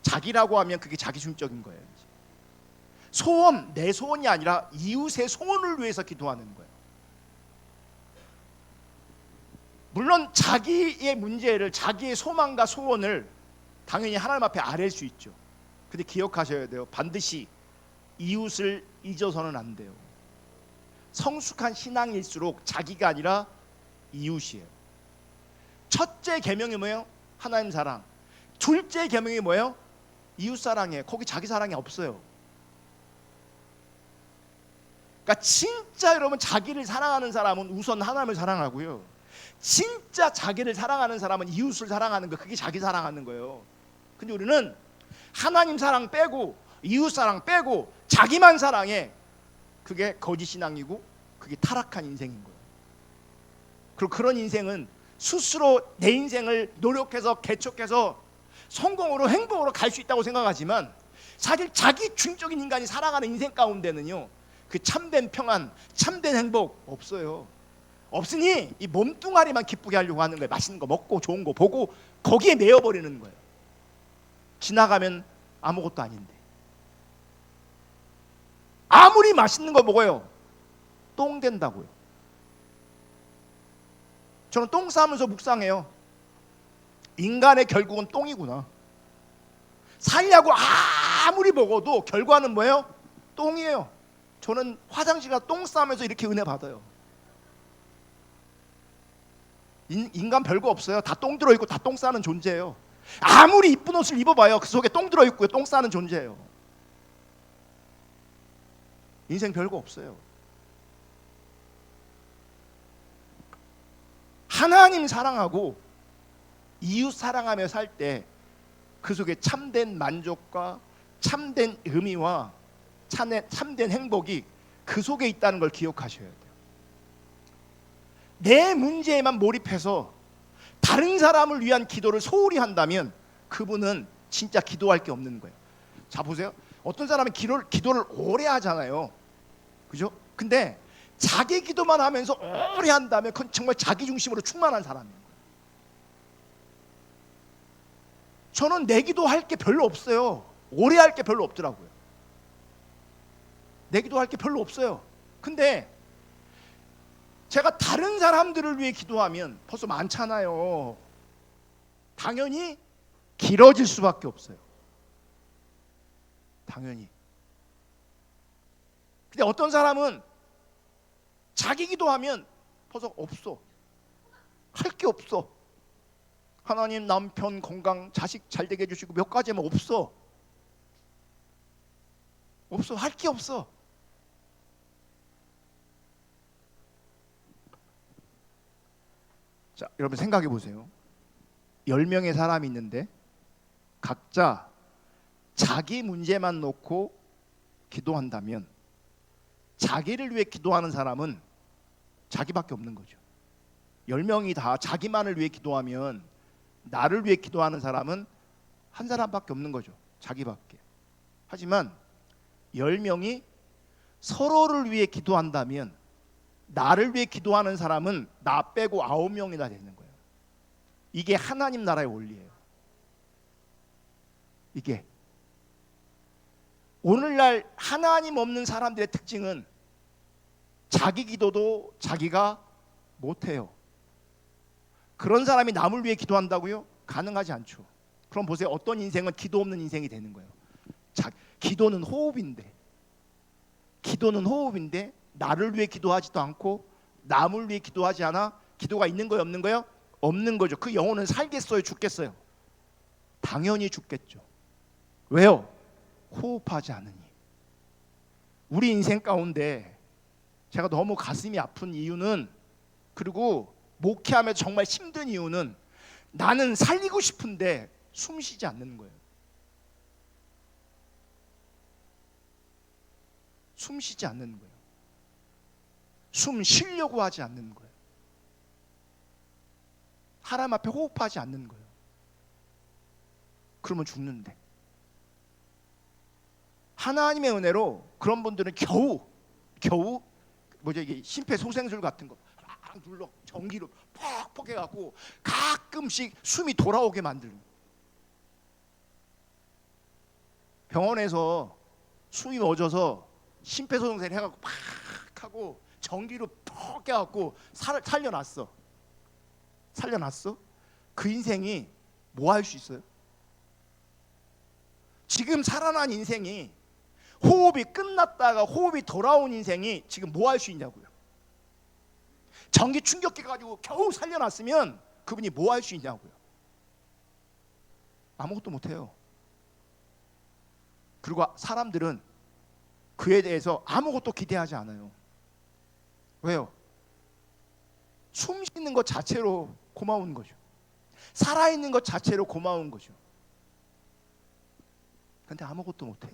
자기라고 하면 그게 자기중적인 거예요. 소원, 내 소원이 아니라 이웃의 소원을 위해서 기도하는 거예요. 물론 자기의 문제를, 자기의 소망과 소원을 당연히 하나님 앞에 아뢰일 수 있죠. 근데 기억하셔야 돼요. 반드시 이웃을 잊어서는 안 돼요. 성숙한 신앙일수록 자기가 아니라 이웃이에요. 첫째 계명이 뭐예요? 하나님 사랑. 둘째 계명이 뭐예요? 이웃 사랑이에요. 거기 자기 사랑이 없어요. 그러니까 진짜 여러분 자기를 사랑하는 사람은 우선 하나님을 사랑하고요, 진짜 자기를 사랑하는 사람은 이웃을 사랑하는 거, 그게 자기 사랑하는 거예요. 근데 우리는 하나님 사랑 빼고 이웃 사랑 빼고 자기만 사랑해. 그게 거짓 신앙이고 그게 타락한 인생인 거예요. 그리고 그런 인생은 스스로 내 인생을 노력해서 개척해서 성공으로 행복으로 갈 수 있다고 생각하지만 사실 자기 중적인 인간이 살아가는 인생 가운데는요, 그 참된 평안, 참된 행복 없어요. 없으니 이 몸뚱아리만 기쁘게 하려고 하는 거예요. 맛있는 거 먹고 좋은 거 보고 거기에 매여버리는 거예요. 지나가면 아무것도 아닌데. 아무리 맛있는 거 먹어요, 똥 된다고요. 저는 똥 싸면서 묵상해요. 인간의 결국은 똥이구나. 살려고 아무리 먹어도 결과는 뭐예요? 똥이에요. 저는 화장실 가서 똥 싸면서 이렇게 은혜 받아요. 인간 별거 없어요. 다 똥 들어있고 다 똥 싸는 존재예요. 아무리 이쁜 옷을 입어봐요, 그 속에 똥 들어있고요, 똥 싸는 존재예요. 인생 별거 없어요. 하나님 사랑하고 이웃 사랑하며 살 때 그 속에 참된 만족과 참된 의미와 참된 행복이 그 속에 있다는 걸 기억하셔야 돼요. 내 문제에만 몰입해서 다른 사람을 위한 기도를 소홀히 한다면 그분은 진짜 기도할 게 없는 거예요. 자, 보세요. 어떤 사람은 기도를 오래 하잖아요. 그죠? 근데 자기 기도만 하면서 오래 한다면 그건 정말 자기 중심으로 충만한 사람이에요. 저는 내 기도할 게 별로 없어요. 오래 할 게 별로 없더라고요. 내 기도할 게 별로 없어요. 근데 제가 다른 사람들을 위해 기도하면 벌써 많잖아요. 당연히 길어질 수밖에 없어요. 당연히. 근데 어떤 사람은 자기 기도하면 벌써 없어. 할 게 없어. 하나님 남편 건강, 자식 잘 되게 해주시고 몇 가지만 없어. 없어. 할 게 없어. 자, 여러분 생각해 보세요. 10명의 사람이 있는데 각자 자기 문제만 놓고 기도한다면 자기를 위해 기도하는 사람은 자기밖에 없는 거죠. 10명이 다 자기만을 위해 기도하면 나를 위해 기도하는 사람은 한 사람밖에 없는 거죠. 자기밖에. 하지만 10명이 서로를 위해 기도한다면 나를 위해 기도하는 사람은 나 빼고 9명이나 되는 거예요. 이게 하나님 나라의 원리예요. 이게 오늘날 하나님 없는 사람들의 특징은 자기 기도도 자기가 못해요. 그런 사람이 남을 위해 기도한다고요? 가능하지 않죠. 그럼 보세요. 어떤 인생은 기도 없는 인생이 되는 거예요. 기도는 호흡인데 나를 위해 기도하지도 않고 남을 위해 기도하지 않아. 기도가 있는 거예요, 없는 거예요? 없는 거죠. 그 영혼은 살겠어요, 죽겠어요? 당연히 죽겠죠. 왜요? 호흡하지 않으니. 우리 인생 가운데 제가 너무 가슴이 아픈 이유는 그리고 목회하며 정말 힘든 이유는 나는 살리고 싶은데 숨 쉬지 않는 거예요. 숨 쉬지 않는 거예요. 숨 쉬려고 하지 않는 거예요. 하나님 앞에 호흡하지 않는 거예요. 그러면 죽는데. 하나님의 은혜로 그런 분들은 겨우 이게 심폐소생술 같은 거 막 눌러 전기로 퍽퍽 해갖고 가끔씩 숨이 돌아오게 만드는. 병원에서 숨이 멎어서 심폐소생술 해갖고 팍 하고 전기로 퍽 해갖고 살려놨어. 그 인생이 뭐 할 수 있어요? 지금 살아난 인생이 호흡이 끝났다가 호흡이 돌아온 인생이 지금 뭐 할 수 있냐고요. 전기 충격기 가지고 겨우 살려놨으면 그분이 뭐 할 수 있냐고요. 아무것도 못해요. 그리고 사람들은 그에 대해서 아무것도 기대하지 않아요. 왜요? 숨 쉬는 것 자체로 고마운 거죠. 살아있는 것 자체로 고마운 거죠. 근데 아무것도 못해요.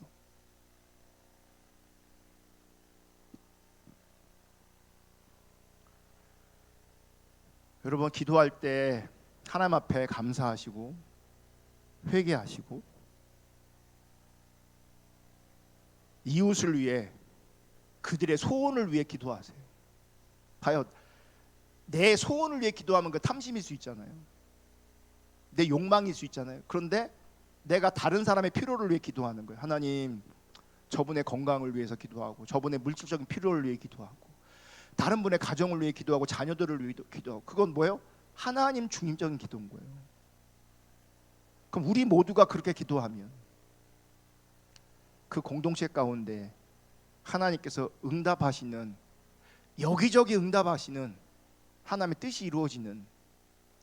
여러분, 기도할 때 하나님 앞에 감사하시고 회개하시고 이웃을 위해, 그들의 소원을 위해 기도하세요. 과연 내 소원을 위해 기도하면 그 탐심일 수 있잖아요. 내 욕망일 수 있잖아요. 그런데 내가 다른 사람의 필요를 위해 기도하는 거예요. 하나님, 저분의 건강을 위해서 기도하고, 저분의 물질적인 필요를 위해 기도하고, 다른 분의 가정을 위해 기도하고, 자녀들을 위해 기도하고. 그건 뭐예요? 하나님 중심적인 기도인 거예요. 그럼 우리 모두가 그렇게 기도하면 그 공동체 가운데 하나님께서 응답하시는, 여기저기 응답하시는 하나님의 뜻이 이루어지는,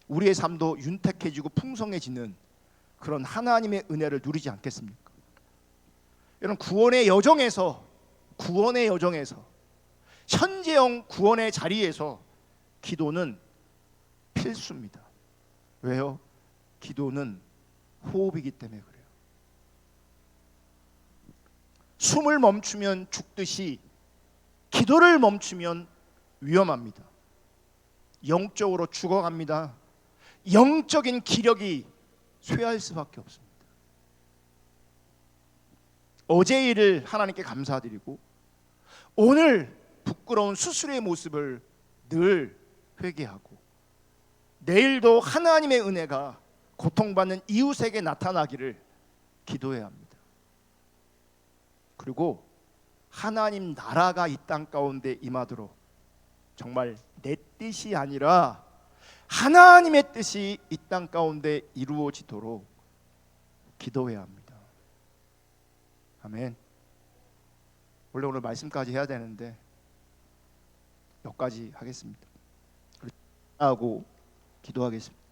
우리의 삶도 윤택해지고 풍성해지는 그런 하나님의 은혜를 누리지 않겠습니까? 여러분, 구원의 여정에서 현재형 구원의 자리에서 기도는 필수입니다. 왜요? 기도는 호흡이기 때문에 그래요. 숨을 멈추면 죽듯이 기도를 멈추면 위험합니다. 영적으로 죽어갑니다. 영적인 기력이 쇠할 수밖에 없습니다. 어제의 일을 하나님께 감사드리고 오늘 부끄러운 수술의 모습을 늘 회개하고 내일도 하나님의 은혜가 고통받는 이웃에게 나타나기를 기도해야 합니다. 그리고 하나님 나라가 이 땅 가운데 임하도록 정말 내 뜻이 아니라 하나님의 뜻이 이 땅 가운데 이루어지도록 기도해야 합니다. 아멘. 원래 오늘 말씀까지 해야 되는데 여기까지 하겠습니다. 하고 기도하겠습니다.